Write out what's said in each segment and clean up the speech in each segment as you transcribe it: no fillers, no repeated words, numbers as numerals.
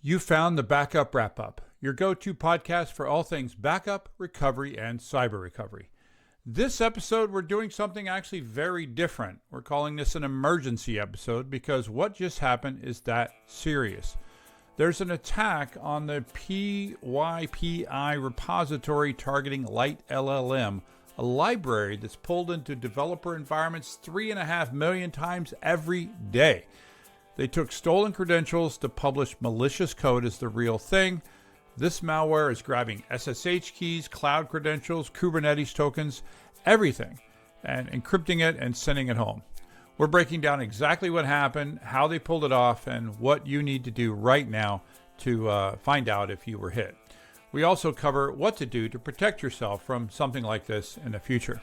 You found the Backup Wrap-Up, your go-to podcast for all things backup, recovery, and cyber recovery. This episode, we're doing something actually very different. We're calling this an emergency episode because what just happened is that serious. There's an attack on the PyPI repository targeting LiteLLM, a library that's pulled into developer environments 3.5 million times every day. They took stolen credentials to publish malicious code as the real thing. This malware is grabbing SSH keys, cloud credentials, Kubernetes tokens, everything, and encrypting it and sending it home. We're breaking down exactly what happened, how they pulled it off, and what you need to do right now to find out if you were hit. We also cover what to do to protect yourself from something like this in the future.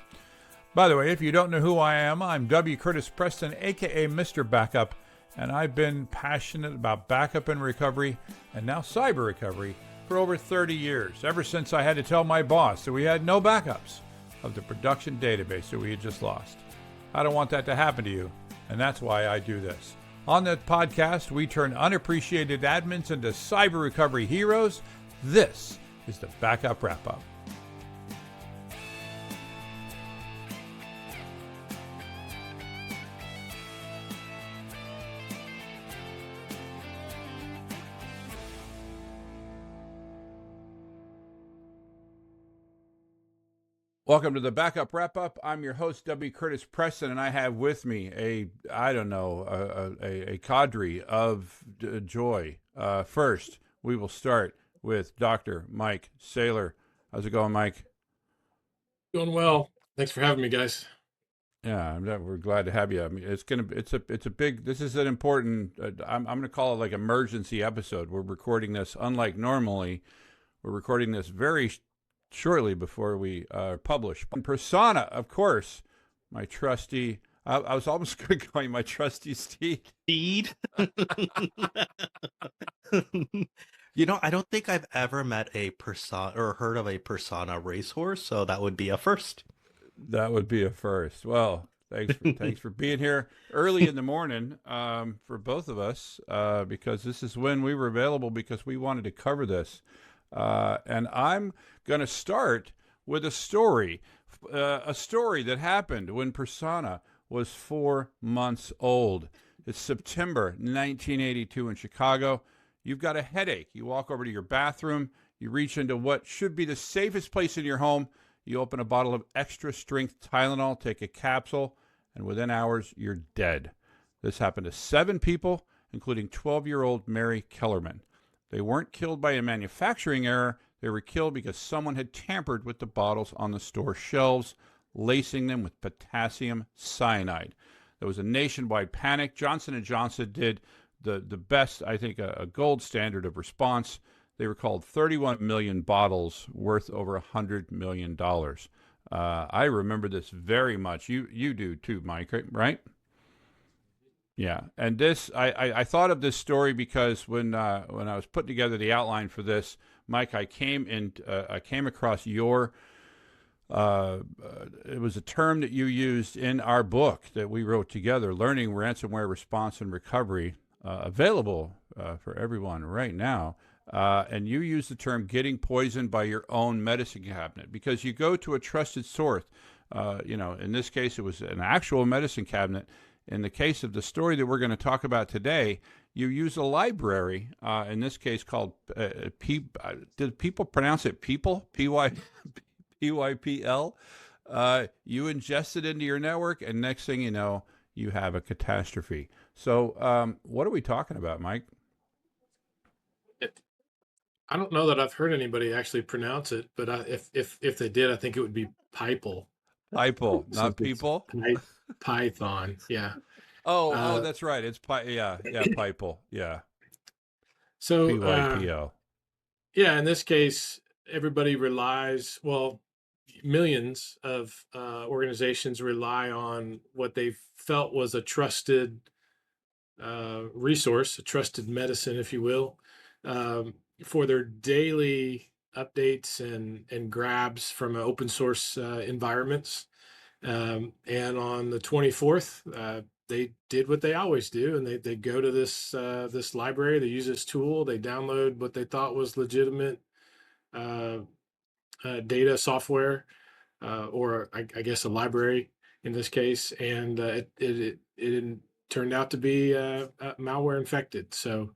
By the way, if you don't know who I am, I'm W. Curtis Preston, aka Mr. Backup, and I've been passionate about backup and recovery, and now cyber recovery, for over 30 years, ever since I had to tell my boss that we had no backups of the production database that we had just lost. I don't want that to happen to you, and that's why I do this. On the podcast, we turn unappreciated admins into cyber recovery heroes. This is the Backup Wrap-Up. Welcome to the Backup Wrap-Up. I'm your host, W. Curtis Preston, and I have with me a cadre of joy. First, we will start with Dr. Mike Saylor. How's it going, Mike? Doing well. Thanks for having me, guys. Yeah, we're glad to have you. I mean, it's a big. This is an important. I'm going to call it like emergency episode. We're recording this unlike normally. We're recording this very shortly before we publish. Prasanna, of course, my trusty. I was almost going to call you my trusty steed. Steed? You know, I don't think I've ever met a Persona or heard of a Persona racehorse, so that would be a first. That would be a first. Well, thanks for being here early in the morning for both of us because this is when we were available because we wanted to cover this. And I'm going to start with a story that happened when Prasanna was 4 months old. It's September 1982 in Chicago. You've got a headache. You walk over to your bathroom. You reach into what should be the safest place in your home. You open a bottle of extra strength Tylenol, take a capsule, and within hours, you're dead. This happened to 7 people, including 12-year-old Mary Kellerman. They weren't killed by a manufacturing error. They were killed because someone had tampered with the bottles on the store shelves, lacing them with potassium cyanide. There was a nationwide panic. Johnson & Johnson did the best, I think, a gold standard of response. They recalled 31 million bottles worth over $100 million. I remember this very much. You do too, Mike, right? Yeah, and this I thought of this story because when I was putting together the outline for this, Mike, I came across your it was a term that you used in our book that we wrote together, Learning Ransomware Response and Recovery, available for everyone right now. And you use the term getting poisoned by your own medicine cabinet because you go to a trusted source. In this case, it was an actual medicine cabinet. In the case of the story that we're going to talk about today, you use a library, in this case called, did people pronounce it People? P-Y-P-L? You ingest it into your network, and next thing you know, you have a catastrophe. So what are we talking about, Mike? I don't know that I've heard anybody actually pronounce it, but if they did, I think it would be Pipel. Pipel, not people. Python, yeah. Oh, that's right. It's Pipel, yeah. So P-Y-P-O. Yeah, in this case, everybody relies. Well, millions of organizations rely on what they felt was a trusted resource, a trusted medicine, if you will, for their daily updates and grabs from open source environments. And on the 24th, they did what they always do, and they go to this library, they use this tool, they download what they thought was legitimate uh, data software, or I guess a library in this case, and it turned out to be malware infected. So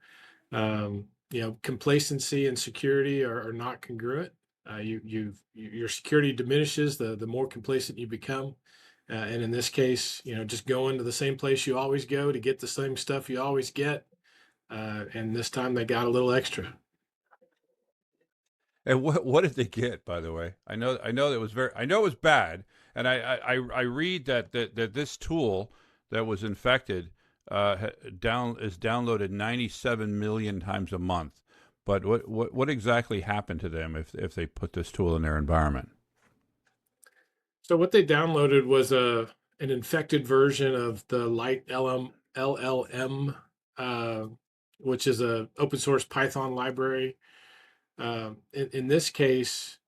complacency and security are not congruent. Your security diminishes the more complacent you become. And in this case, just going to the same place you always go to get the same stuff you always get. And this time they got a little extra. And what did they get, by the way? I know it was bad, and I read that this tool that was infected is downloaded 97 million times a month. But what exactly happened to them if they put this tool in their environment? So what they downloaded was an infected version of the LiteLLM, which is a open source Python library. In this case,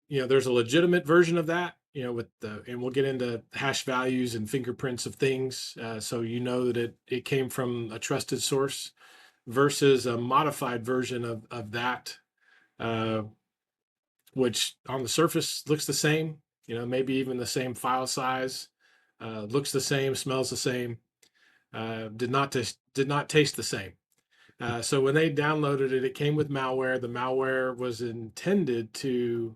there's a legitimate version of that, and we'll get into hash values and fingerprints of things. So that it came from a trusted source versus a modified version of that, which on the surface looks the same, maybe even the same file size, looks the same, smells the same, did not taste the same. So when they downloaded it, it came with malware. The malware was intended to,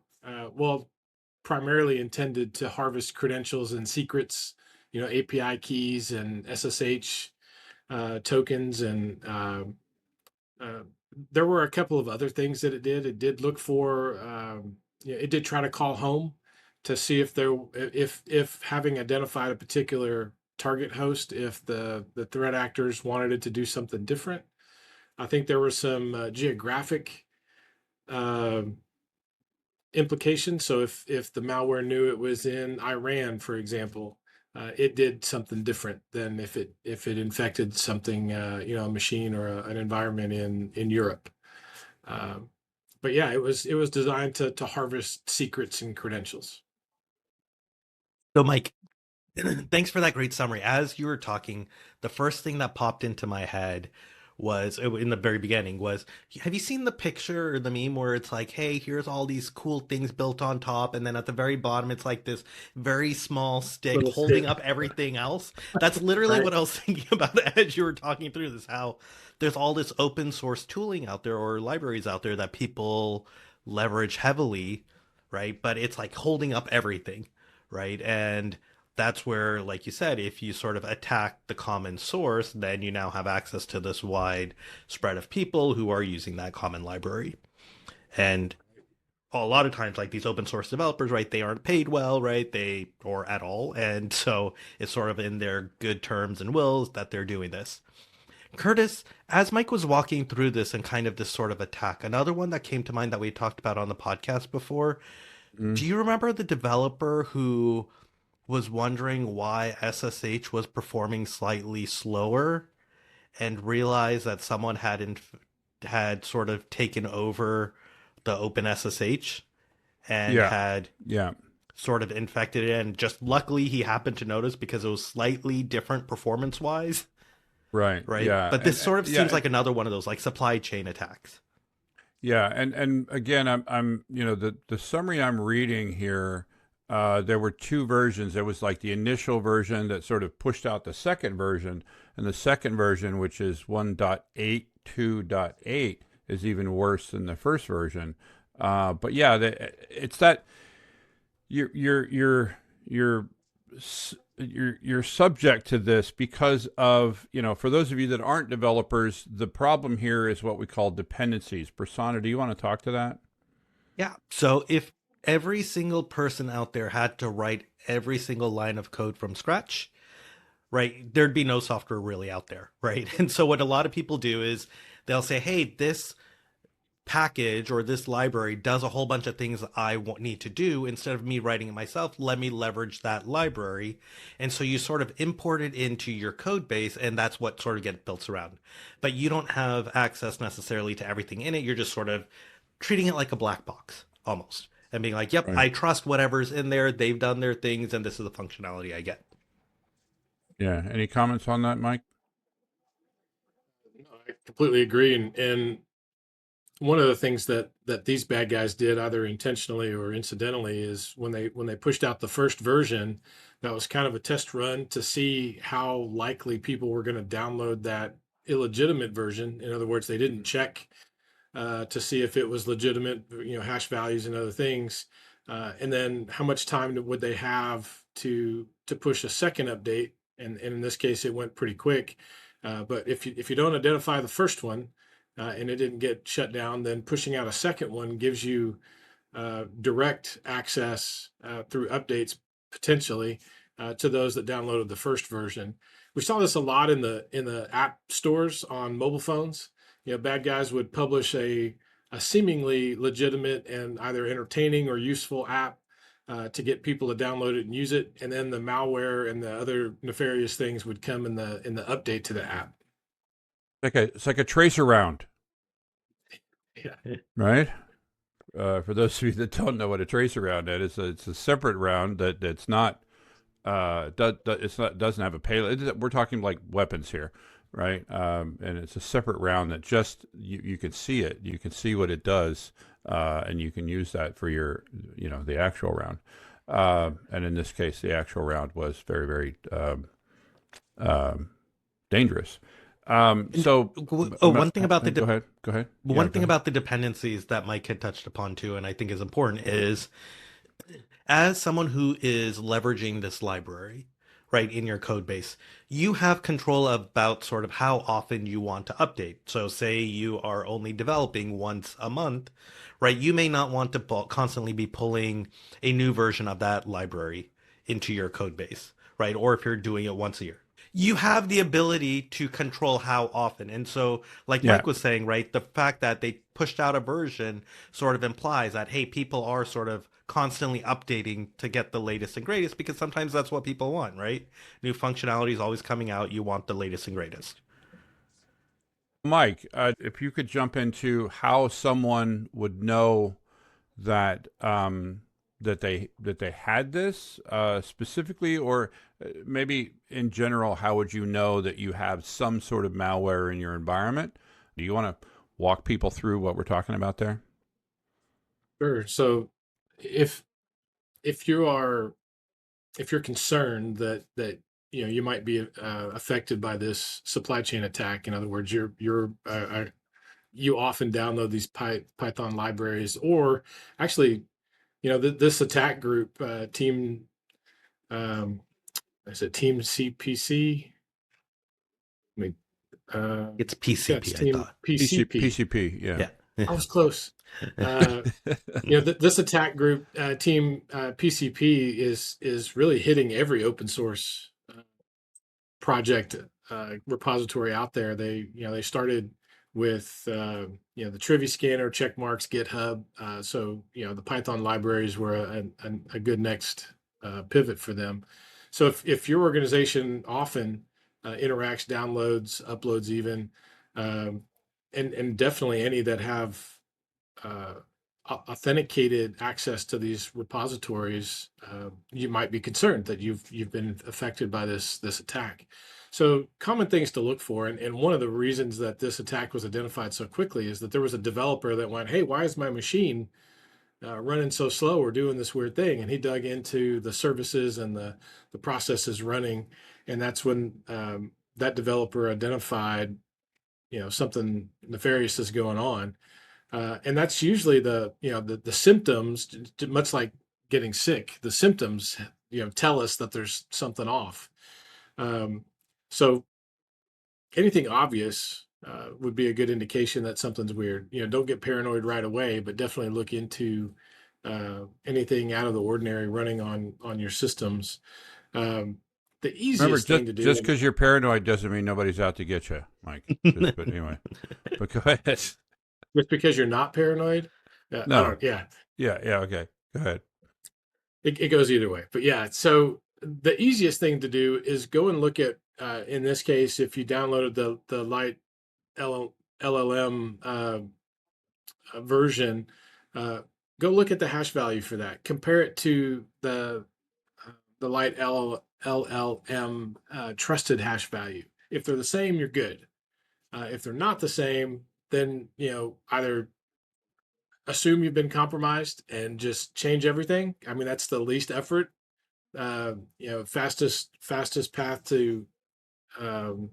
primarily intended to harvest credentials and secrets, API keys and SSH tokens. And there were a couple of other things that it did. It did look for, it did try to call home to see if having identified a particular target host, if the threat actors wanted it to do something different. I think there were some geographic implications. So if the malware knew it was in Iran, for example, it did something different than if it infected something, a machine or an environment in Europe. But yeah, it was designed to harvest secrets and credentials. So, Mike, thanks for that great summary. As you were talking, the first thing that popped into my head was in the very beginning was, have you seen the picture or the meme where it's like, hey, here's all these cool things built on top, and then at the very bottom it's like this very small stick Little holding stick. up everything else? That's literally Right. what I was thinking about as you were talking through this, how there's all this open source tooling out there or libraries out there that people leverage heavily, right? But it's like holding up everything, right? And that's where, like you said, if you sort of attack the common source, then you now have access to this wide spread of people who are using that common library. And a lot of times, like these open source developers, right, they aren't paid well, right, or at all. And so it's sort of in their good terms and wills that they're doing this. Curtis, as Mike was walking through this and kind of this sort of attack, another one that came to mind that we talked about on the podcast before, do you remember the developer who was wondering why SSH was performing slightly slower and realized that someone had sort of taken over the open SSH and had Yeah. sort of infected it, and just luckily he happened to notice because it was slightly different performance wise, Right. right? Yeah. But this sort of seems yeah, like another one of those like supply chain attacks. Yeah, and again, I'm the summary I'm reading here. There were two versions. There was like the initial version that sort of pushed out the second version, and the second version, which is 1.82.8, is even worse than the first version. But yeah, it's that you're subject to this because of, for those of you that aren't developers, the problem here is what we call dependencies. Prasanna, do you want to talk to that? Yeah. So if every single person out there had to write every single line of code from scratch, right, there'd be no software really out there, right? And so what a lot of people do is they'll say, hey, this package or this library does a whole bunch of things that I need to do. Instead of me writing it myself, let me leverage that library. And so you sort of import it into your code base, and that's what sort of gets built around. But you don't have access necessarily to everything in it. You're just sort of treating it like a black box almost, and being like, yep, Right. I trust whatever's in there. They've done their things, and this is the functionality I get. Yeah. Any comments on that, Mike? No, I completely agree. And one of the things that these bad guys did, either intentionally or incidentally, is when they pushed out the first version, that was kind of a test run to see how likely people were going to download that illegitimate version. In other words, they didn't check to see if it was legitimate, hash values and other things, and then how much time would they have to push a second update. And in this case, it went pretty quick. But if you don't identify the first one and it didn't get shut down, then pushing out a second one gives you direct access through updates potentially to those that downloaded the first version. We saw this a lot in the app stores on mobile phones. Bad guys would publish a seemingly legitimate and either entertaining or useful app to get people to download it and use it, and then the malware and the other nefarious things would come in the update to the app. It's like a tracer round, Yeah. right? For those of you that don't know what a tracer round is, it's a separate round that's not doesn't have a payload. We're talking like weapons here, right? And it's a separate round that just you can see it, you can see what it does, and you can use that for your the actual round. And in this case, the actual round was very very dangerous. So one thing about the go ahead. one thing about the dependencies that Mike had touched upon too, and I think is important, is as someone who is leveraging this library, right, in your code base, you have control about sort of how often you want to update. So say you are only developing once a month, right? You may not want to constantly be pulling a new version of that library into your code base, right? Or if you're doing it once a year. You have the ability to control how often. And so, like Yeah. Mike was saying, right, the fact that they pushed out a version sort of implies that, hey, people are sort of constantly updating to get the latest and greatest, because sometimes that's what people want, right? New functionality is always coming out. You want the latest and greatest. Mike, if you could jump into how someone would know that that they had this specifically, or maybe in general, how would you know that you have some sort of malware in your environment? Do you want to walk people through what we're talking about there? Sure. So if if you are if you're concerned that you might be affected by this supply chain attack, in other words, you often download these Python libraries, or actually, this attack group, team, um, I said team CPC. I mean, It's yeah, it's PCP, I team thought. PCP. PCP, yeah. Yeah. I was close. Uh, this attack group, team PCP, is really hitting every open source project repository out there. They started with the Trivy scanner, check marks, GitHub. So the Python libraries were a good next pivot for them. So if your organization often interacts, downloads, uploads, even, um, and definitely any that have uh, authenticated access to these repositories, you might be concerned that you've been affected by this attack. So common things to look for, and one of the reasons that this attack was identified so quickly is that there was a developer that went, "Hey, why is my machine running so slow or doing this weird thing?" And he dug into the services and the processes running, and that's when that developer identified something nefarious is going on. And that's usually the symptoms, much like getting sick. The symptoms tell us that there's something off. Um, so anything obvious would be a good indication that something's weird. Don't get paranoid right away, but definitely look into anything out of the ordinary running on your systems. Um, the Remember, easiest thing to do. just because you're paranoid doesn't mean nobody's out to get you, Mike. But anyway, but go ahead. Just because you're not paranoid. I No, don't. Yeah, yeah, okay. Go ahead. it goes either way. But yeah, so the easiest thing to do is go and look at. In this case, if you downloaded the Lite LLM version, uh, go look at the hash value for that. Compare it to the Lite LLM trusted hash value. If they're the same, you're good. If they're not the same, then either assume you've been compromised and just change everything. I mean, that's the least effort. Fastest path um,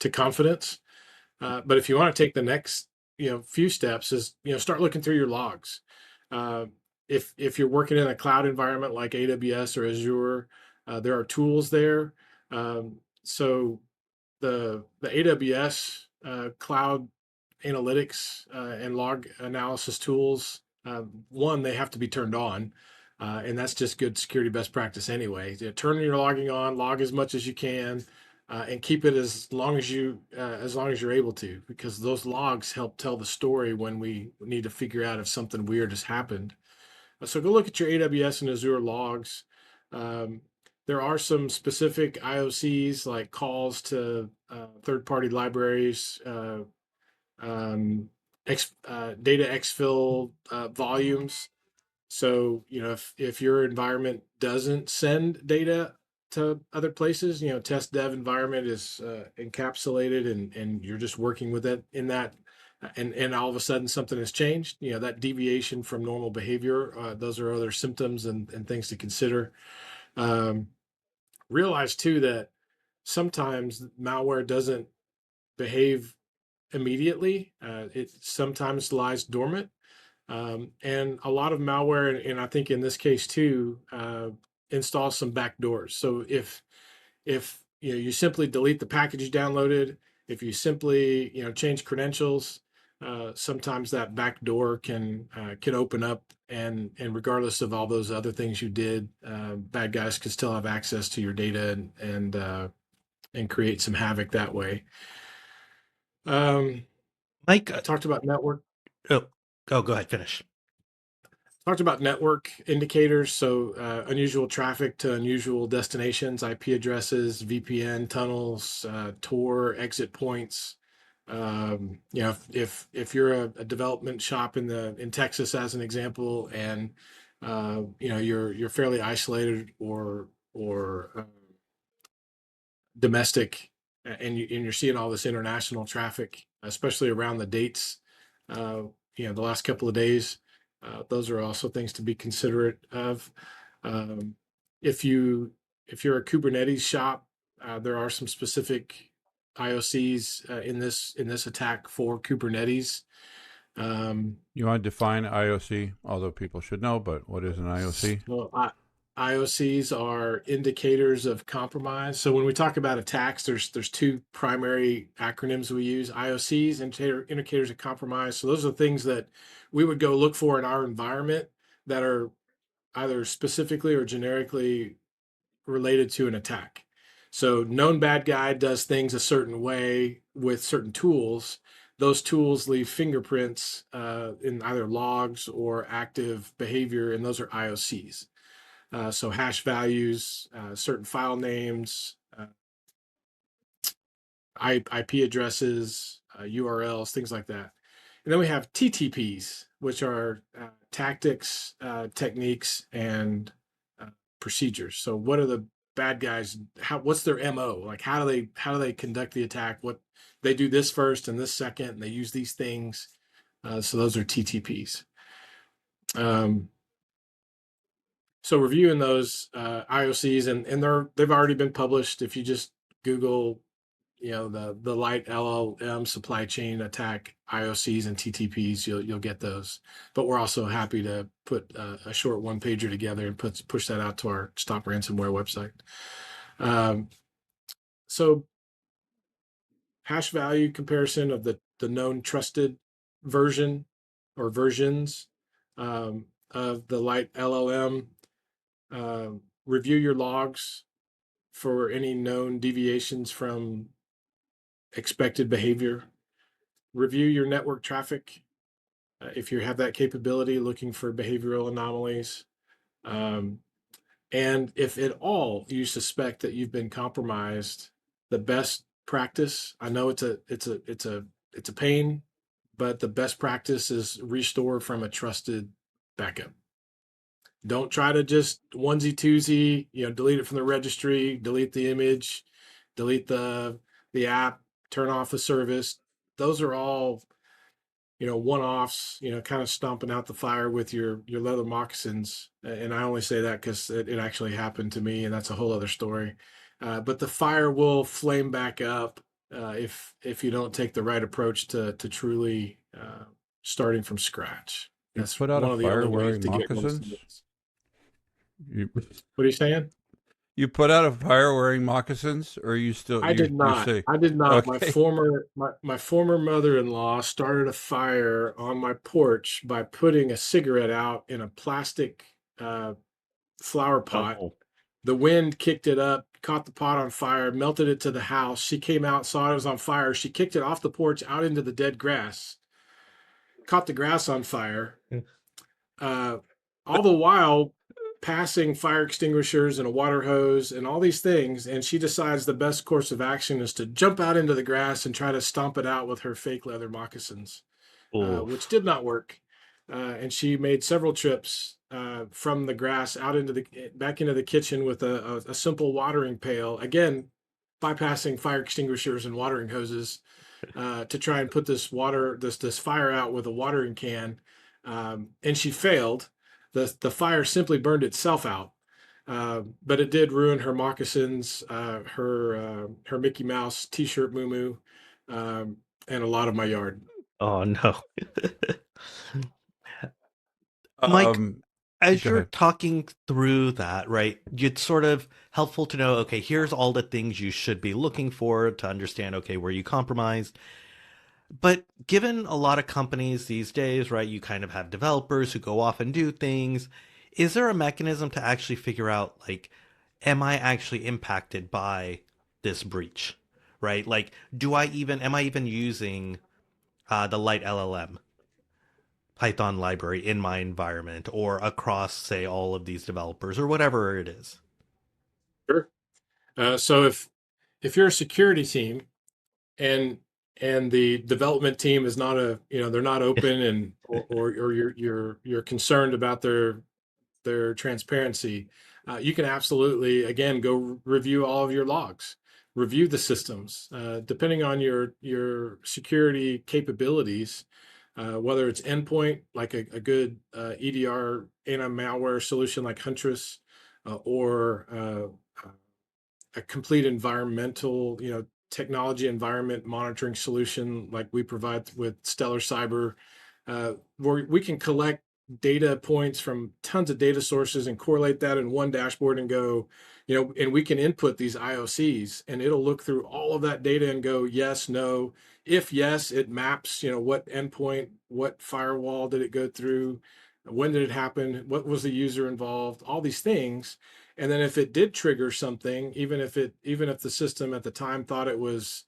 to confidence. But if you want to take the next few steps, is start looking through your logs. Uh, if you're working in a cloud environment like AWS or Azure, there are tools there. So the AWS cloud analytics and log analysis tools, one, they have to be turned on. And that's just good security best practice anyway. Turn your logging on, log as much as you can, and keep it as long as you're able to, because those logs help tell the story when we need to figure out if something weird has happened. So go look at your AWS and Azure logs. Um, there are some specific IOCs like calls to third-party libraries, data exfil volumes. So, if your environment doesn't send data to other places, test dev environment is encapsulated and you're just working with it in that, and all of a sudden something has changed, that deviation from normal behavior, those are other symptoms and things to consider. Um, Realize too that sometimes malware doesn't behave immediately. It sometimes lies dormant. And a lot of malware, and I think in this case too, installs some backdoors. So if you simply delete the package you downloaded, if you simply change credentials, sometimes that backdoor can open up, and regardless of all those other things you did, bad guys can still have access to your data and create some havoc that way. Mike, I talked about network. oh, go ahead, finish. Talked about network indicators, so unusual traffic to unusual destinations, IP addresses, VPN tunnels, Tor exit points. If you're a development shop in Texas, as an example, and you're fairly isolated or domestic, and you're seeing all this international traffic, especially around the dates, the last couple of days. Those are also things to be considerate of. Um, if you're a Kubernetes shop, there are some specific IOCs in this attack for Kubernetes. You want to define IOC, although people should know, but what is an IOC? Well, IOCs are indicators of compromise. So when we talk about attacks, there's two primary acronyms we use: IOCs, indicators of compromise. So those are the things that we would go look for in our environment that are either specifically or generically related to an attack. So known bad guy does things a certain way with certain tools. Those tools leave fingerprints in either logs or active behavior, and those are IOCs. So hash values, certain file names, IP addresses, URLs, things like that. And then we have TTPs, which are tactics, techniques, and procedures. So what are the bad guys? What's their MO? Like how do they conduct the attack? What they do this first and this second, and they use these things. So those are TTPs. So reviewing those IOCs, and they've already been published. If you just Google, the LiteLLM supply chain attack IOCs and TTPs, you'll get those. But we're also happy to put a short one pager together and push that out to our Stop Ransomware website. So hash value comparison of the known trusted version or versions of the LiteLLM. Review your logs for any known deviations from expected behavior. Review your network traffic if you have that capability, looking for behavioral anomalies. And if at all you suspect that you've been compromised, the best practice, I know it's a pain, but the best practice is restore from a trusted backup. Don't try to just onesie twosie, delete it from the registry, delete the image, delete the app, turn off the service. Those are all, one-offs, kind of stomping out the fire with your leather moccasins. And I only say that because it actually happened to me, and that's a whole other story. But the fire will flame back up if you don't take the right approach to truly starting from scratch. You That's put out a one of the fire other ways wearing to get most of moccasins? this. You, What are you saying? you put out a fire wearing moccasins, or you still I did you're not. saying I did not. My okay? former my former mother-in-law started a fire on my porch by putting a cigarette out in a plastic uh, flower pot. Oh, The wind kicked it up, caught the pot on fire, melted it to the house. She came out, saw it was on fire. She kicked it off the porch out into the dead grass, caught the grass on fire. Uh, all the while passing fire extinguishers and a water hose and all these things. And she decides the best course of action is to jump out into the grass and try to stomp it out with her fake leather moccasins, which oof. did not work. And she made several trips from the grass out into the back into the kitchen with a simple watering pail. Again, bypassing fire extinguishers and watering hoses to try and put this fire out with a watering can, and she failed. The fire simply burned itself out, but it did ruin her moccasins, her Mickey Mouse T-shirt, moo and a lot of my yard. Oh no. Mike, Um, as go you're ahead. talking through that, right, it's sort of helpful to know, okay, here's all the things you should be looking for to understand, okay, where you compromised. But given a lot of companies these days, right, you kind of have developers who go off and do things. Is there a mechanism to actually figure out, like, am I actually impacted by this breach? Right? Like, am I even using the LiteLLM Python library in my environment or across, say, all of these developers or whatever it is? Sure. So if you're a security team and the development team is not they're not open and or you're concerned about their transparency, you can absolutely again go review all of your logs, review the systems, depending on your security capabilities, whether it's endpoint like a good EDR anti-malware solution like Huntress, or a complete environmental, technology environment monitoring solution like we provide with Stellar Cyber, where we can collect data points from tons of data sources and correlate that in one dashboard and go, and we can input these IOCs and it'll look through all of that data and go, yes, no. If yes, it maps, what endpoint, what firewall did it go through, when did it happen, what was the user involved, all these things. And then if it did trigger something, even if the system at the time thought it was,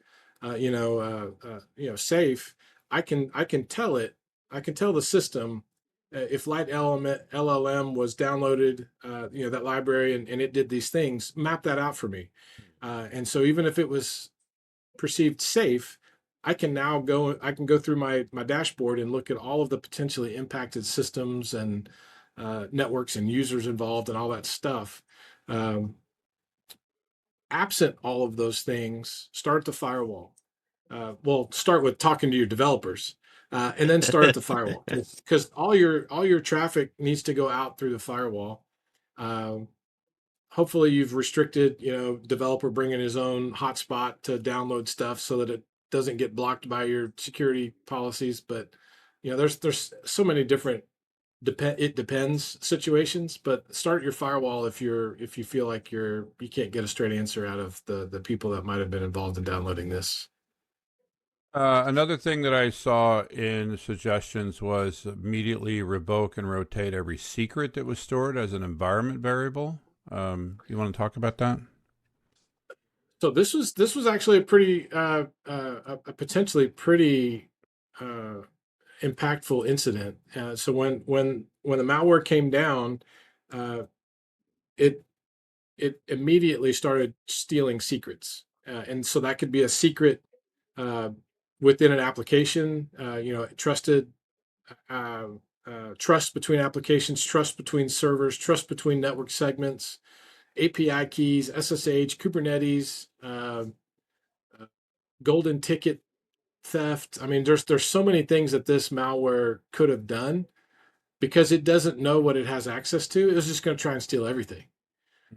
safe, I can tell it, I can tell the system if LLM was downloaded, that library and it did these things, map that out for me. And so even if it was perceived safe, I can go through my dashboard and look at all of the potentially impacted systems and networks and users involved and all that stuff. Um, Absent all of those things, start the firewall. Well, start with talking to your developers, and then start at the firewall because all your traffic needs to go out through the firewall. Um, Hopefully, you've restricted, developer bringing his own hotspot to download stuff so that it doesn't get blocked by your security policies. But there's so many different it depends situations, but start your firewall if you feel like you can't get a straight answer out of the people that might have been involved in downloading this. Another thing that I saw in suggestions was immediately revoke and rotate every secret that was stored as an environment variable. You want to talk about that? So this was actually a pretty a potentially pretty uh, impactful incident. So when the malware came down, uh, it it immediately started stealing secrets, and so that could be a secret uh, within an application, trusted uh, trust between applications, trust between servers, trust between network segments, API keys, SSH, Kubernetes, golden ticket theft. I mean, there's so many things that this malware could have done because it doesn't know what it has access to. It was just going to try and steal everything.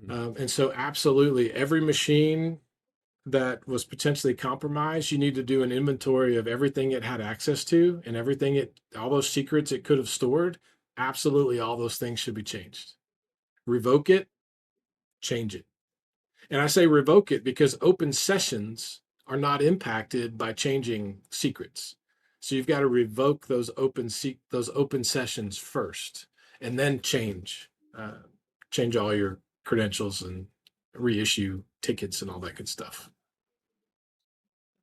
And so absolutely every machine that was potentially compromised, you need to do an inventory of everything it had access to and all those secrets it could have stored. Absolutely all those things should be changed. Revoke it, change it. And I say revoke it because open sessions are not impacted by changing secrets. So you've got to revoke those open sessions first, and then change all your credentials and reissue tickets and all that good stuff.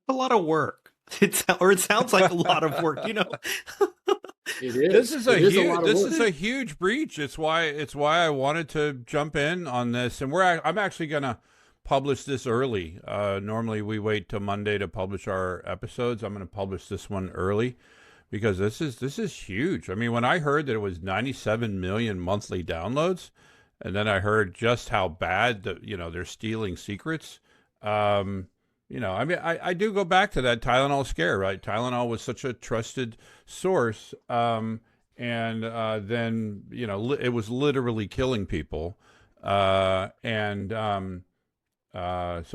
A lot of work. It sounds like a lot of work. You know, It is. This is a huge breach. It's why I wanted to jump in on this, and I'm actually gonna publish this early. Normally we wait till Monday to publish our episodes. I'm going to publish this one early because this is huge. I mean, when I heard that it was 97 million monthly downloads, and then I heard just how bad they're stealing secrets. I mean, I do go back to that Tylenol scare, right? Tylenol was such a trusted source, and then it was literally killing people, so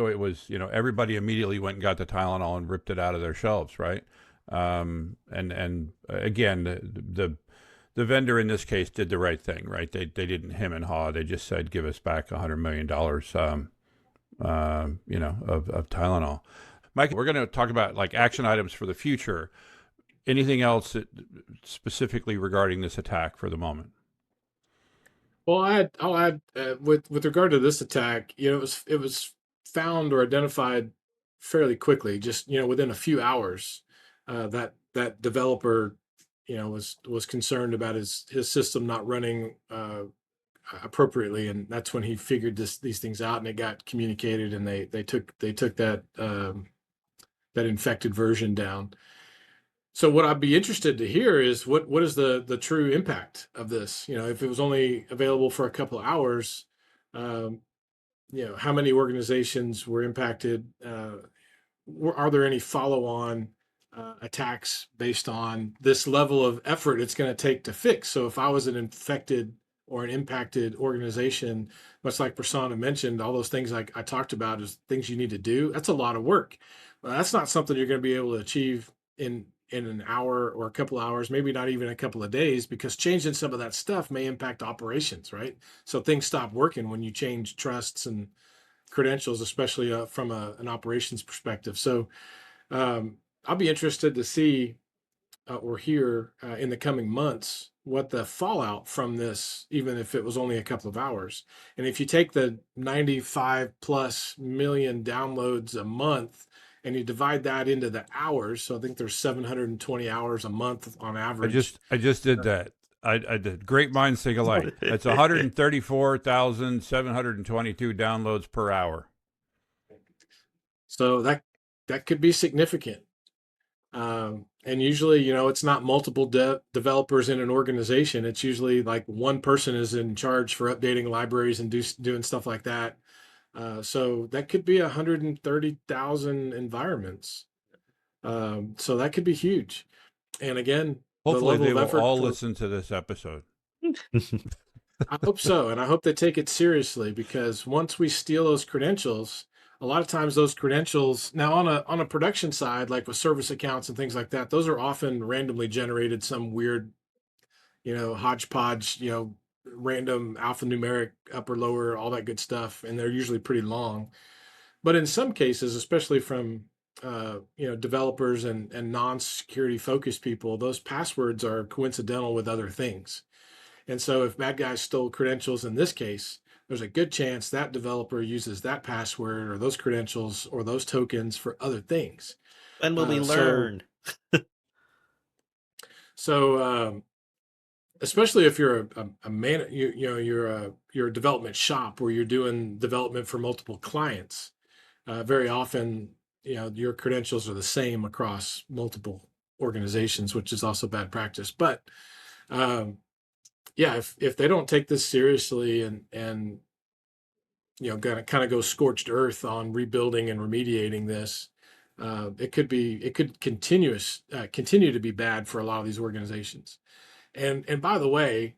it was, everybody immediately went and got the Tylenol and ripped it out of their shelves, right? And again, the vendor in this case did the right thing, right? They didn't hem and haw. They just said, give us back $100 million, of Tylenol. Mike, we're going to talk about like action items for the future. Anything else specifically regarding this attack for the moment? Well, I'll add with regard to this attack, it was found or identified fairly quickly, just within a few hours. That developer, was concerned about his system not running appropriately, and that's when he figured these things out, and it got communicated, and they took that that infected version down. So what I'd be interested to hear is what is the true impact of this? If it was only available for a couple of hours, how many organizations were impacted? Are there any follow-on attacks based on this level of effort it's going to take to fix? So if I was an infected or an impacted organization, much like Prasanna mentioned, all those things I talked about is things you need to do. That's a lot of work. That's not something you're going to be able to achieve in an hour or a couple of hours, maybe not even a couple of days, because changing some of that stuff may impact operations, right? So things stop working when you change trusts and credentials, especially from an operations perspective. So I'll be interested to see or hear in the coming months what the fallout from this, even if it was only a couple of hours. And if you take the 95 plus million downloads a month, and you divide that into the hours, so I think there's 720 hours a month on average. I just did that. I did. Great minds think alike. That's 134,722 downloads per hour. So that could be significant. And usually, it's not multiple developers in an organization. It's usually like one person is in charge for updating libraries and doing stuff like that. So that could be 130,000 environments. So that could be huge. And again, hopefully they will all listen to this episode. I hope so. And I hope they take it seriously, because once we steal those credentials, a lot of times those credentials now on a production side, like with service accounts and things like that, those are often randomly generated, some weird, hodgepodge, random alphanumeric, upper, lower, all that good stuff. And they're usually pretty long. But in some cases, especially from developers and non-security focused people, those passwords are coincidental with other things. And so if bad guys stole credentials in this case, there's a good chance that developer uses that password or those credentials or those tokens for other things. When will we learn? So especially if you're a man, you're a development shop where you're doing development for multiple clients. Very often, your credentials are the same across multiple organizations, which is also bad practice. But Yeah, if they don't take this seriously and gonna kind of go scorched earth on rebuilding and remediating this, it could continue to be bad for a lot of these organizations. And by the way,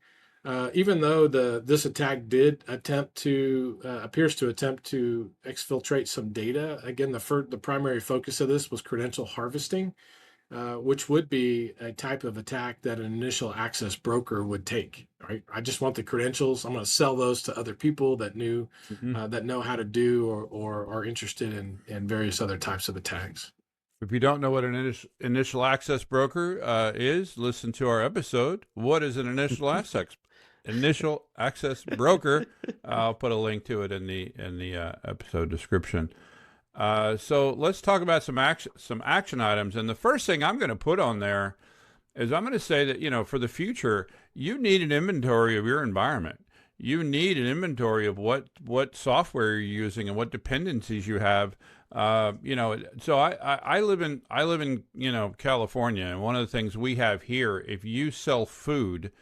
even though this attack did appears to attempt to exfiltrate some data, again, the primary focus of this was credential harvesting, which would be a type of attack that an initial access broker would take. Right? I just want the credentials. I'm going to sell those to other people that know how to do or are interested in various other types of attacks. If you don't know what an initial access broker is, listen to our episode. What is an initial access broker? I'll put a link to it in the episode description. So let's talk about some action items. And the first thing I'm going to put on there is I'm going to say that, for the future, you need an inventory of your environment. You need an inventory of what software you're using and what dependencies you have. So I live in California, and one of the things we have here, if you sell food,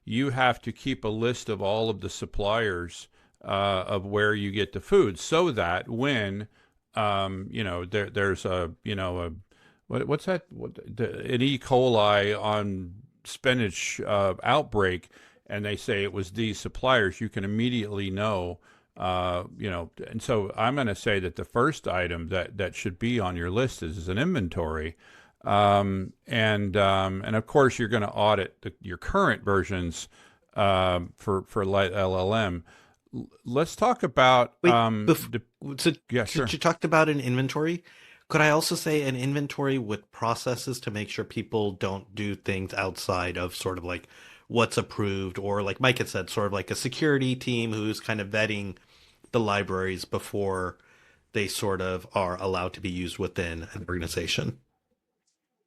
you have to keep a list of all of the suppliers of where you get the food, so that when there's an E. coli on spinach outbreak, and they say it was these suppliers, you can immediately know. And so I'm going to say that the first item that should be on your list is an inventory, and of course you're going to audit your current versions for LiteLLM. Let's talk about yeah, sure. Since you talked about an inventory, could I also say an inventory with processes to make sure people don't do things outside of sort of like what's approved, or like Mike had said, sort of like a security team who's kind of vetting the libraries before they sort of are allowed to be used within an organization.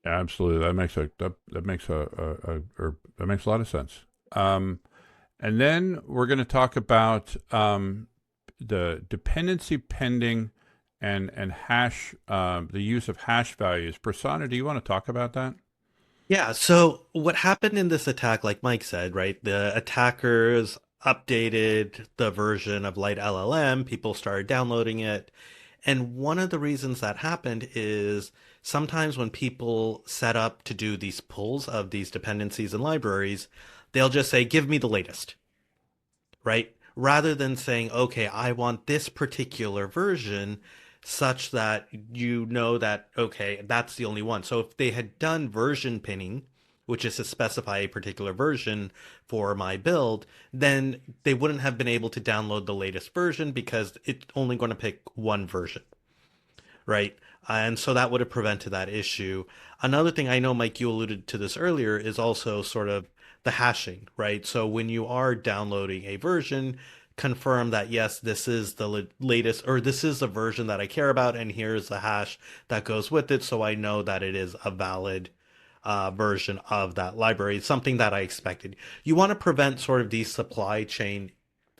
Absolutely, that makes a lot of sense. And then we're going to talk about the dependency pending and hash, the use of hash values. Prasanna, do you want to talk about that? Yeah, so what happened in this attack, like Mike said, right? The attackers updated the version of LiteLLM, people started downloading it. And one of the reasons that happened is sometimes when people set up to do these pulls of these dependencies and libraries, they'll just say, give me the latest, right? Rather than saying, okay, I want this particular version such that you know that, okay, that's the only one. So if they had done version pinning, which is to specify a particular version for my build, then they wouldn't have been able to download the latest version because it's only going to pick one version, right? And so that would have prevented that issue. Another thing, I know, Mike, you alluded to this earlier, is also sort of the hashing, right? So when you are downloading a version, confirm that, yes, this is the latest, or this is the version that I care about, and here's the hash that goes with it, so I know that it is a valid version of that library. It's something that I expected. You want to prevent sort of these supply chain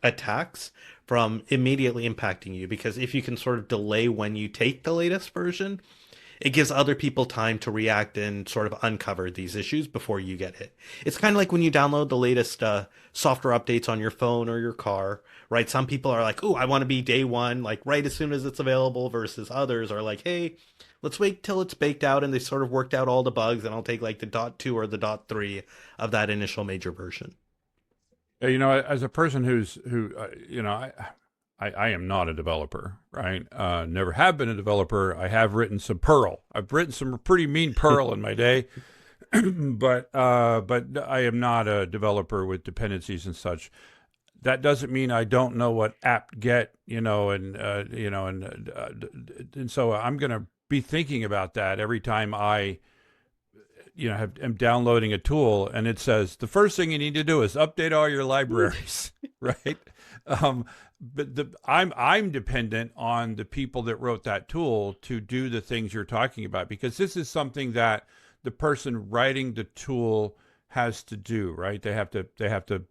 attacks from immediately impacting you, because if you can sort of delay when you take the latest version, it gives other people time to react and sort of uncover these issues before you get hit. It's kind of like when you download the latest software updates on your phone or your car, right? Some people are like, oh, I want to be day one, like right as soon as it's available, versus others are like, hey, let's wait till it's baked out and they sort of worked out all the bugs, and I'll take like the .2 or the .3 of that initial major version. As a person I am not a developer, right? Never have been a developer. I have written some Perl. I've written some pretty mean Perl in my day, but I am not a developer with dependencies and such. That doesn't mean I don't know what apt-get, and so I'm going to be thinking about that every time I am downloading a tool and it says the first thing you need to do is update all your libraries, right? But I'm dependent on the people that wrote that tool to do the things you're talking about, because this is something that the person writing the tool has to do, right? They have to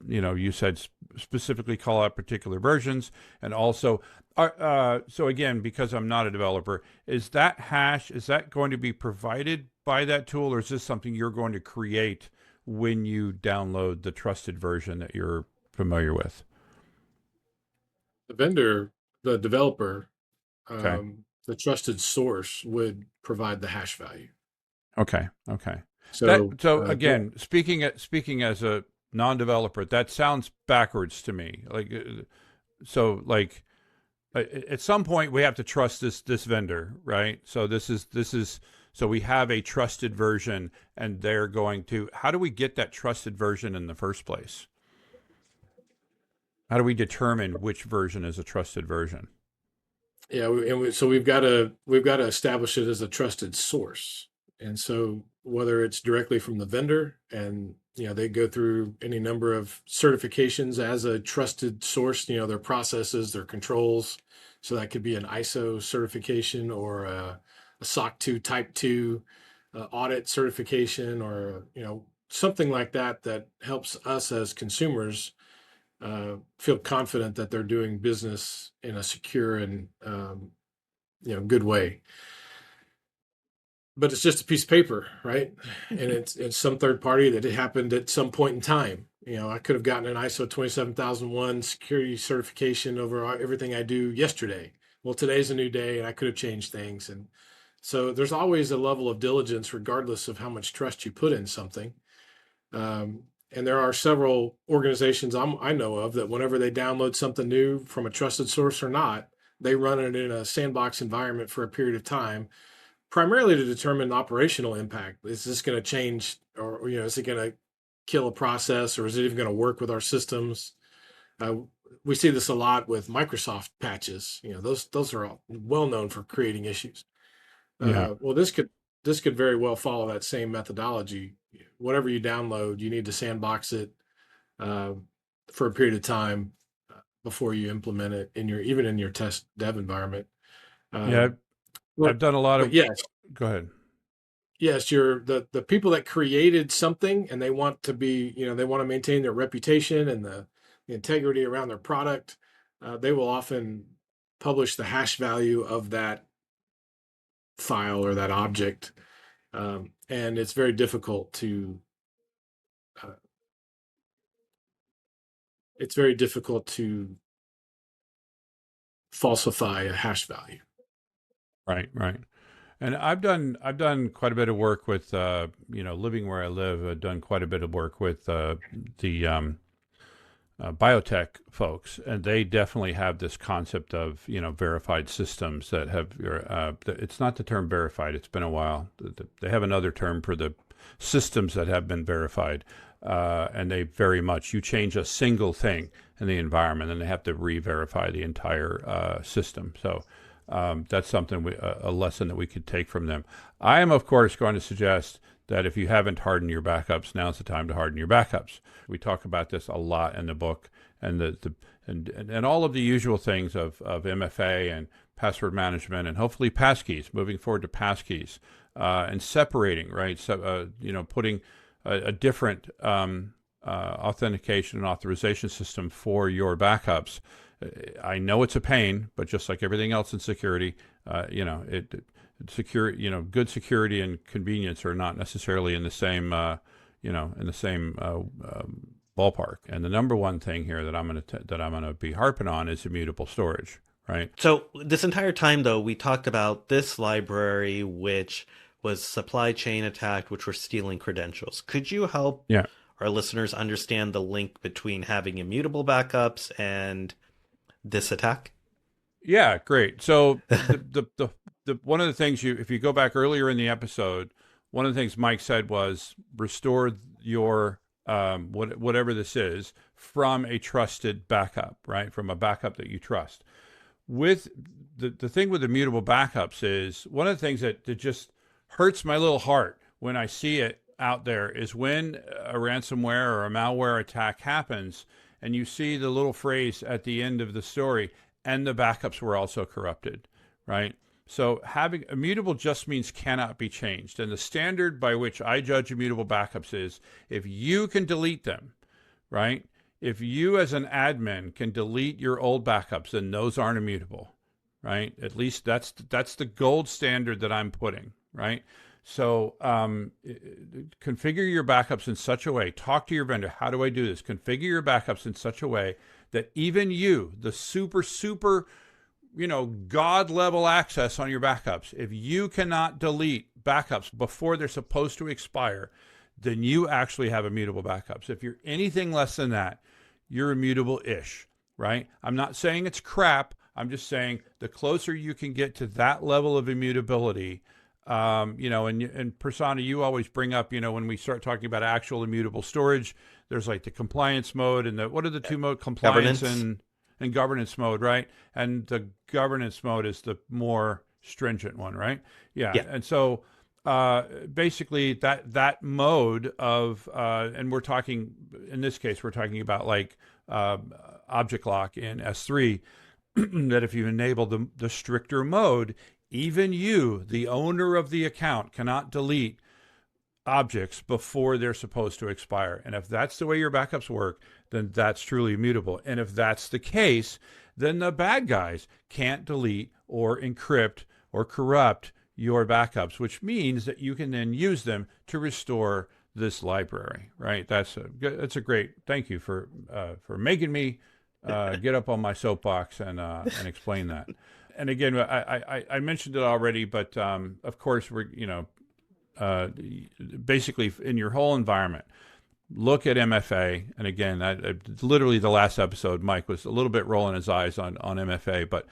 you said specifically call out particular versions, and also so again, because I'm not a developer, is that going to be provided by that tool, or is this something you're going to create when you download the trusted version that you're familiar with? The vendor, the developer, Okay. the trusted source would provide the hash value. Okay. Okay. So, So again, speaking as a non-developer, that sounds backwards to me. Like at some point we have to trust this vendor, right? So this is so we have a trusted version, and they're going to. How do we get that trusted version in the first place? How do we determine which version is a trusted version? yeah, so we've got to establish it as a trusted source. And so whether it's directly from the vendor, and they go through any number of certifications as a trusted source, their processes, their controls. So that could be an ISO certification, or a SOC 2 Type 2 audit certification, or something like that, that helps us as consumers feel confident that they're doing business in a secure and good way. But it's just a piece of paper, right? And it's some third party that it happened at some point in time. I could have gotten an ISO 27001 security certification over everything I do yesterday. Well, today's a new day, and I could have changed things. And so there's always a level of diligence, regardless of how much trust you put in something. And there are several organizations I know of that whenever they download something new from a trusted source or not, they run it in a sandbox environment for a period of time, primarily to determine operational impact. Is this going to change, or is it going to kill a process, or is it even going to work with our systems? We see this a lot with Microsoft patches. Those are all well known for creating issues. Yeah. Well, this could very well follow that same methodology. Whatever you download, you need to sandbox it for a period of time before you implement it even in your test dev environment. Yeah. But, I've done a lot but of. yes, Go ahead. yes, you're the people that created something, and they want to be, they want to maintain their reputation and the integrity around their product. They will often publish the hash value of that file or that object, and it's very difficult to uh, falsify a hash value. Right. Right. And I've done quite a bit of work with living where I live. I've done quite a bit of work with the biotech folks, and they definitely have this concept of verified systems that have. It's not the term verified; it's been a while. They have another term for the systems that have been verified, and they very much you change a single thing in the environment, and they have to re-verify the entire system. So. That's something a lesson that we could take from them. I am, of course, going to suggest that if you haven't hardened your backups, now's the time to harden your backups. We talk about this a lot in the book, and and all of the usual things of MFA and password management, and hopefully passkeys. Moving forward to passkeys and separating, right? So putting a different authentication and authorization system for your backups. I know it's a pain, but just like everything else in security, good security and convenience are not necessarily in the same, ballpark. And the number one thing here that I'm going to be harping on is immutable storage, right? So this entire time, though, we talked about this library, which was supply chain attacked, which were stealing credentials. Could you help our listeners understand the link between having immutable backups and this attack? Yeah, great. So the one of the things if you go back earlier in the episode, one of the things Mike said was restore your whatever this is from a trusted backup, right? From a backup that you trust. With the thing with immutable backups is one of the things that just hurts my little heart when I see it out there is when a ransomware or a malware attack happens, and you see the little phrase at the end of the story, and the backups were also corrupted, right? So having immutable just means cannot be changed. And the standard by which I judge immutable backups is if you can delete them, right? If you as an admin can delete your old backups, then those aren't immutable, right? At least that's the gold standard that I'm putting, right? So configure your backups in such a way, talk to your vendor. How do I do this? Configure your backups in such a way that even you, the super, God level access on your backups, if you cannot delete backups before they're supposed to expire, then you actually have immutable backups. If you're anything less than that, you're immutable-ish, right? I'm not saying it's crap. I'm just saying the closer you can get to that level of immutability, and Prasanna, you always bring up, when we start talking about actual immutable storage, there's like the compliance mode and what are the two mode, compliance and governance mode, right? And the governance mode is the more stringent one, right? Yeah. And so basically that mode of, and we're talking, in this case, we're talking about like object lock in S3, that if you enable the stricter mode, even you, the owner of the account, cannot delete objects before they're supposed to expire. And if that's the way your backups work, then that's truly immutable. And if that's the case, then the bad guys can't delete or encrypt or corrupt your backups, which means that you can then use them to restore this library, right? That's a great, thank you for making me get up on my soapbox and explain that. And again, I mentioned it already, but of course we're, basically in your whole environment, look at MFA. And again, literally the last episode, Mike was a little bit rolling his eyes on MFA, but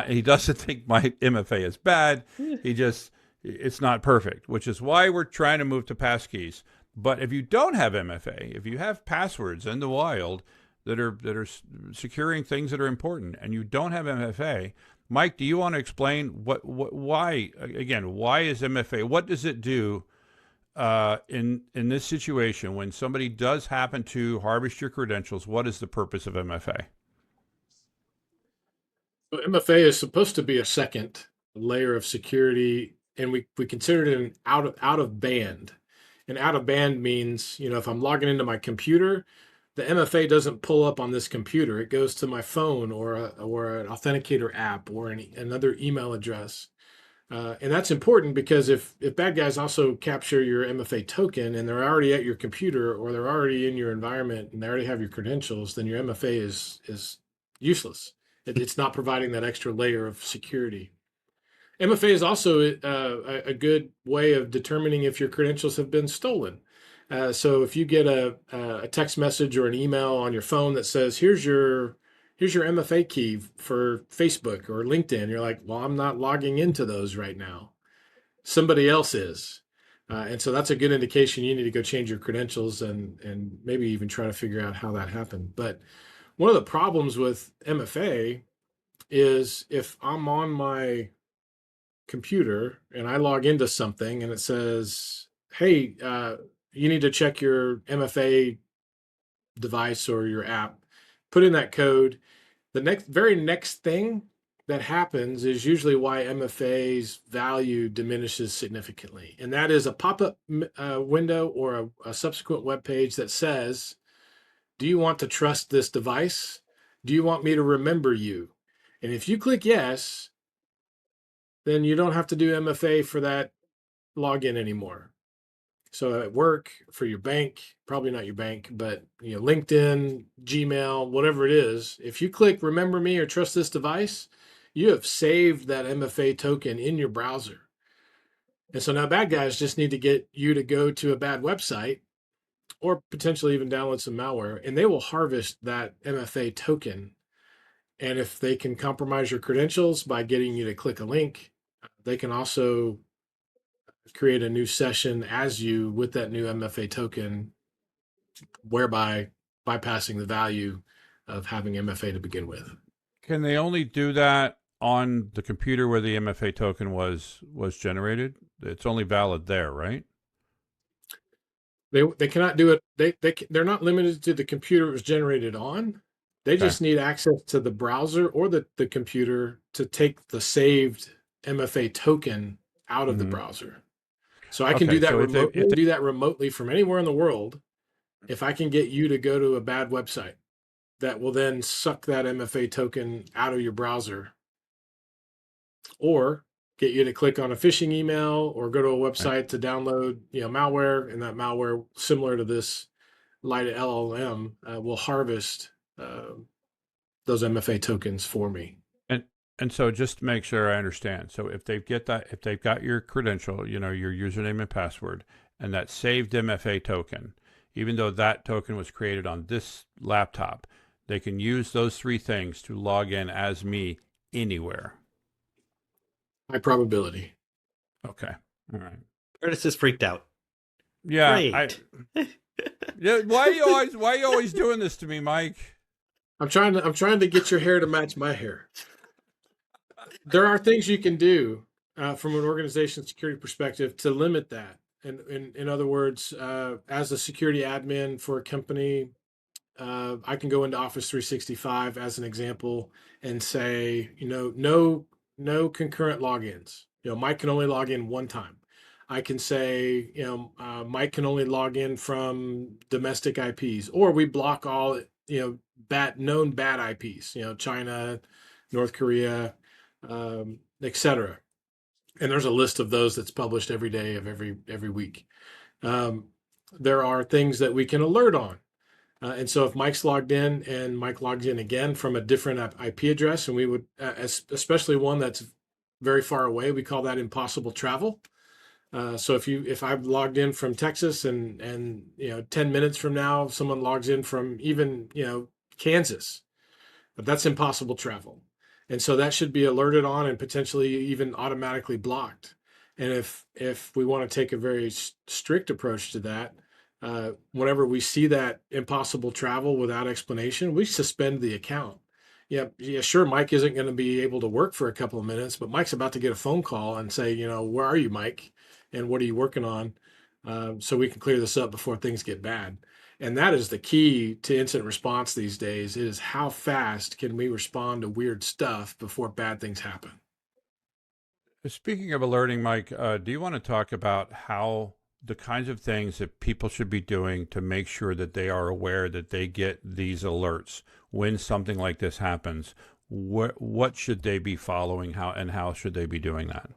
he doesn't think my MFA is bad. It's not perfect, which is why we're trying to move to passkeys. But if you don't have MFA, if you have passwords in the wild that are securing things that are important, and you don't have MFA, Mike, do you want to explain why is MFA? What does it do in this situation when somebody does happen to harvest your credentials? What is the purpose of MFA? So MFA is supposed to be a second layer of security, and we consider it an out of band. And out of band means, if I'm logging into my computer, the MFA doesn't pull up on this computer. It goes to my phone or an authenticator app or another email address. And that's important because if bad guys also capture your MFA token and they're already at your computer or they're already in your environment and they already have your credentials, then your MFA is useless. It's not providing that extra layer of security. MFA is also a good way of determining if your credentials have been stolen. So if you get a text message or an email on your phone that says, here's your MFA key for Facebook or LinkedIn, you're like, well, I'm not logging into those right now. Somebody else is. And so that's a good indication you need to go change your credentials and maybe even try to figure out how that happened. But one of the problems with MFA is if I'm on my computer and I log into something and it says, hey, you need to check your MFA device or your app, put in that code. The very next thing that happens is usually why MFA's value diminishes significantly. And that is a pop-up window or a subsequent web page that says, do you want to trust this device? Do you want me to remember you? And if you click yes, then you don't have to do MFA for that login anymore. So at work, for your bank, probably not your bank, but LinkedIn, Gmail, whatever it is, if you click remember me or trust this device, you have saved that MFA token in your browser. And so now bad guys just need to get you to go to a bad website or potentially even download some malware, and they will harvest that MFA token. And if they can compromise your credentials by getting you to click a link, they can also create a new session as you with that new MFA token, whereby bypassing the value of having MFA to begin with. Can they only do that on the computer where the MFA token was generated? It's only valid there, right? They cannot do it. They're not limited to the computer it was generated on. They just need access to the browser or the computer to take the saved MFA token out of the browser. So I can do that remotely. Do that remotely from anywhere in the world. If I can get you to go to a bad website, that will then suck that MFA token out of your browser. Or get you to click on a phishing email or go to a website to download, malware, and that malware, similar to this LiteLLM, will harvest those MFA tokens for me. And so just to make sure I understand, so if they've got your credential, your username and password, and that saved MFA token, even though that token was created on this laptop, they can use those three things to log in as me anywhere. High probability. Okay. All right. Curtis is freaked out. Yeah. Great. Yeah. Why are you always doing this to me, Mike? I'm trying to get your hair to match my hair. There are things you can do from an organization security perspective to limit that. And in other words, as a security admin for a company, I can go into Office 365 as an example and say, no concurrent logins. Mike can only log in one time. I can say, Mike can only log in from domestic IPs, or we block all, known bad IPs, China, North Korea, etc. And there's a list of those that's published every day of every week. There are things that we can alert on. And so if Mike's logged in and Mike logs in again from a different IP address, and we would, especially one that's very far away, we call that impossible travel. So if I've logged in from Texas and 10 minutes from now, someone logs in from even, Kansas, but that's impossible travel. And so that should be alerted on and potentially even automatically blocked. And if we want to take a very strict approach to that, whenever we see that impossible travel without explanation, we suspend the account. Yeah, sure, Mike isn't going to be able to work for a couple of minutes, but Mike's about to get a phone call and say, where are you, Mike? And what are you working on? So we can clear this up before things get bad. And that is the key to incident response these days, is how fast can we respond to weird stuff before bad things happen? Speaking of alerting, Mike, do you want to talk about how the kinds of things that people should be doing to make sure that they are aware that they get these alerts when something like this happens? What should they be following? How should they be doing that?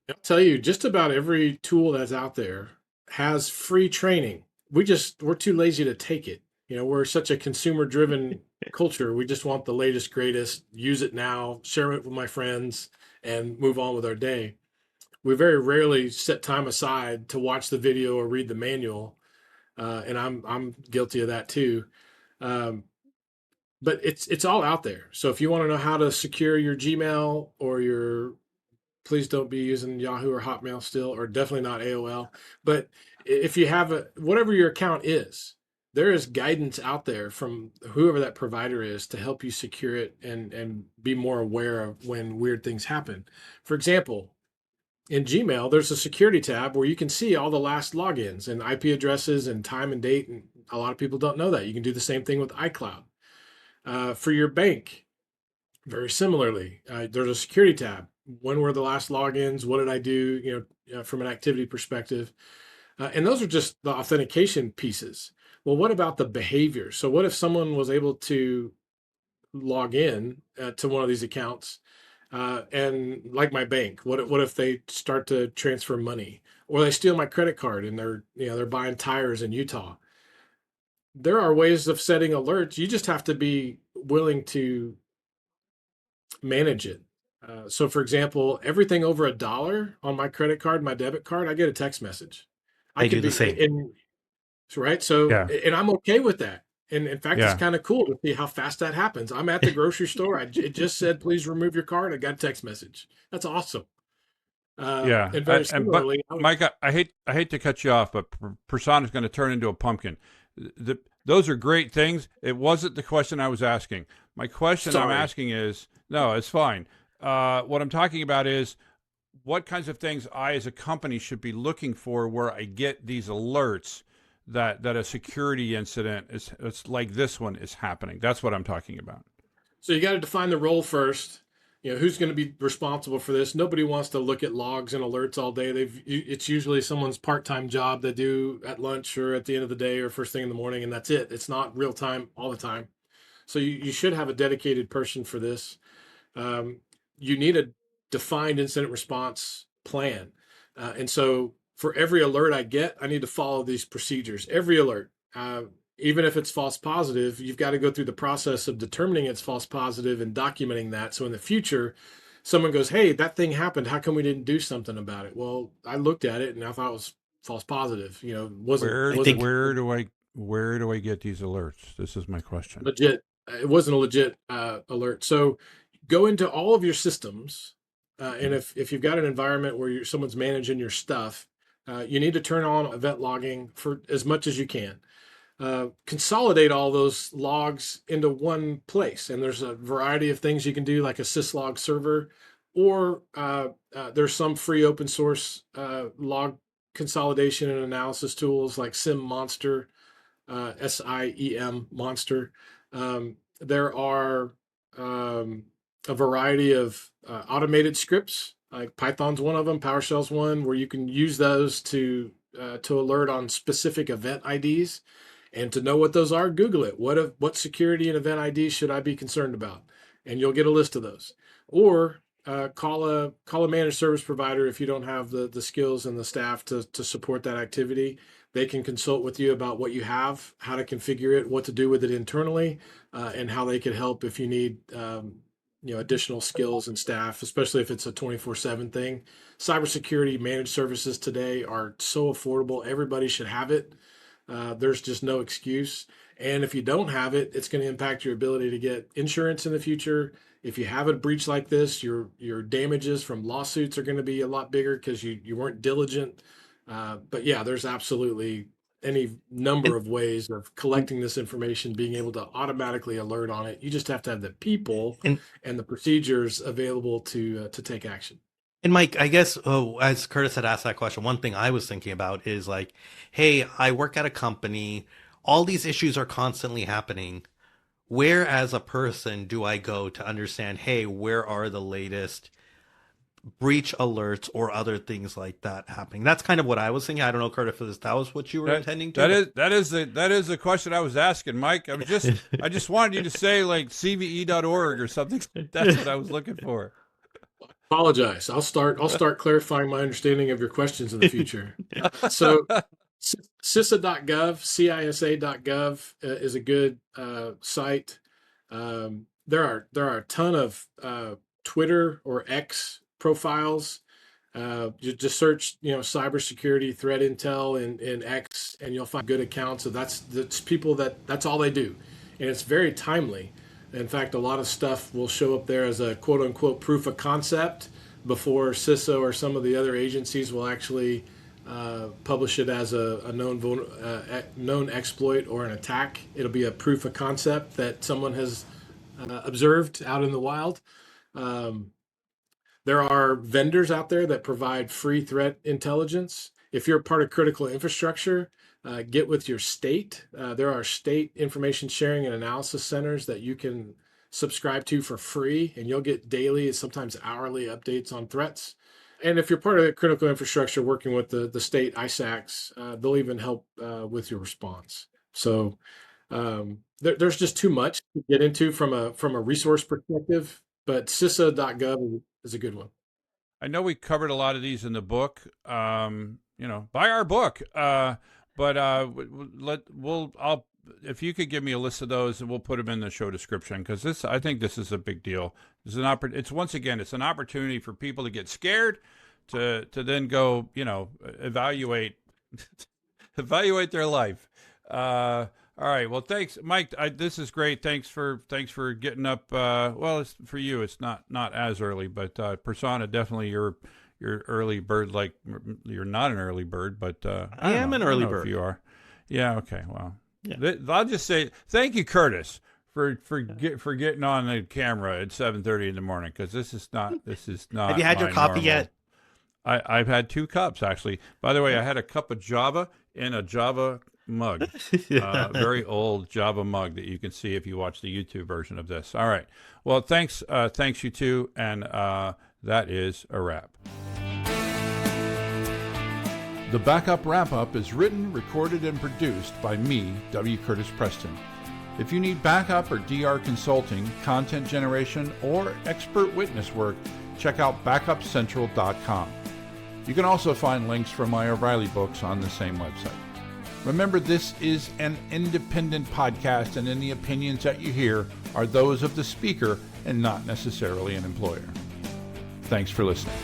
I'll tell you, just about every tool that's out there has free training. We're too lazy to take it. We're such a consumer driven culture. We just want the latest, greatest, use it now, share it with my friends, and move on with our day. We very rarely set time aside to watch the video or read the manual. And I'm guilty of that too. But it's all out there. So if you want to know how to secure your Gmail or please don't be using Yahoo or Hotmail still, or definitely not AOL. But if you have whatever your account is, there is guidance out there from whoever that provider is to help you secure it and be more aware of when weird things happen. For example, in Gmail, there's a security tab where you can see all the last logins and IP addresses and time and date. And a lot of people don't know that. You can do the same thing with iCloud. For your bank, very similarly, there's a security tab. When were the last logins? What did I do? From an activity perspective, and those are just the authentication pieces. Well, what about the behavior? So, what if someone was able to log in to one of these accounts, and like my bank, what if they start to transfer money, or they steal my credit card and they're buying tires in Utah? There are ways of setting alerts. You just have to be willing to manage it. So, for example, everything over $1 on my credit card, my debit card, I get a text message. I do the same. Right. So, Yeah. and I'm okay with that. And in fact, Yeah. it's kind of cool to see how fast that happens. I'm at the grocery store. It just said, please remove your card. I got a text message. That's awesome. Yeah. And very But similarly, Mike, I hate to cut you off, but Prasanna is going to turn into a pumpkin. Those are great things. It wasn't the question I was asking. My question I'm Sorry. asking is, no, it's fine. What I'm talking about is what kinds of things I, as a company, should be looking for where I get these alerts that a security incident it's like this one is happening. That's what I'm talking about. So you got to define the role first. Who's going to be responsible for this? Nobody wants to look at logs and alerts all day. It's usually someone's part-time job they do at lunch or at the end of the day or first thing in the morning, and that's it. It's not real time all the time. So you should have a dedicated person for this. You need a defined incident response plan. And so for every alert I get, I need to follow these procedures. Every alert, even if it's false positive, you've got to go through the process of determining it's false positive and documenting that. So in the future, someone goes, hey, that thing happened. How come we didn't do something about it? Well, I looked at it and I thought it was false positive. You know, where do I get these alerts? This is my question. Legit. It wasn't a legit alert. So go into all of your systems. And if you've got an environment where someone's managing your stuff, you need to turn on event logging for as much as you can. Consolidate all those logs into one place. And there's a variety of things you can do, like a syslog server, or there's some free open source log consolidation and analysis tools like SIEM Monster. There are a variety of automated scripts, like Python's one of them, PowerShell's one, where you can use those to alert on specific event IDs. And to know what those are, Google it. What security and event IDs should I be concerned about? And you'll get a list of those. Or call a managed service provider if you don't have the skills and the staff to support that activity. They can consult with you about what you have, how to configure it, what to do with it internally, and how they can help if you need additional skills and staff, especially if it's a 24/7 thing. Cybersecurity managed services today are so affordable. Everybody should have it. There's just no excuse. And if you don't have it, it's going to impact your ability to get insurance in the future. If you have a breach like this, your damages from lawsuits are going to be a lot bigger because you weren't diligent. But yeah, there's absolutely any number of ways of collecting this information, being able to automatically alert on it. You just have to have the people and the procedures available to take action. And Mike, I guess, as Curtis had asked that question, one thing I was thinking about is like, hey, I work at a company. All these issues are constantly happening. Where as a person do I go to understand, hey, where are the latest breach alerts or other things like that happening? That's kind of what I was thinking. I don't know, Curtis, if that was what you were intending to. That is the question I was asking, Mike. I just wanted you to say like cve.org or something. That's what I was looking for. Apologize. I'll start clarifying my understanding of your questions in the future. So CISA.gov, CISA.gov is a good site. There are a ton of Twitter or X profiles. You just search, cybersecurity threat intel in X, and you'll find good accounts. So that's people that's all they do, and it's very timely. In fact, a lot of stuff will show up there as a quote unquote proof of concept before CISA or some of the other agencies will actually publish it as a known exploit or an attack. It'll be a proof of concept that someone has observed out in the wild. There are vendors out there that provide free threat intelligence. If you're part of critical infrastructure, get with your state. There are state information sharing and analysis centers that you can subscribe to for free, and you'll get daily, sometimes hourly updates on threats. And if you're part of critical infrastructure working with the state ISACs, they'll even help with your response. So there's just too much to get into from a resource perspective, but CISA.gov is a good one. I know we covered a lot of these in the book. Buy our book. But if you could give me a list of those, and we'll put them in the show description, because I think this is a big deal. It's an opportunity for people to get scared, to then go, evaluate their life. All right. Well, thanks, Mike. This is great. Thanks for getting up. It's for you. It's not as early, but Prasanna, definitely you're early bird. Like you're not an early bird, but I am an early bird. If you are. Yeah. Okay. Well, yeah. I'll just say thank you, Curtis, for getting on the camera at 7:30 in the morning, because this is not. Have you had your coffee yet? I've had 2 cups actually. By the way, I had a cup of Java in a Java mug, very old Java mug that you can see if you watch the YouTube version of this. All right. Well, thanks you two, and that is a wrap. The Backup Wrap-Up is written, recorded, and produced by me, W. Curtis Preston. If you need backup or DR consulting, content generation, or expert witness work, check out backupcentral.com. You can also find links for my O'Reilly books on the same website. Remember, this is an independent podcast, and any opinions that you hear are those of the speaker and not necessarily an employer. Thanks for listening.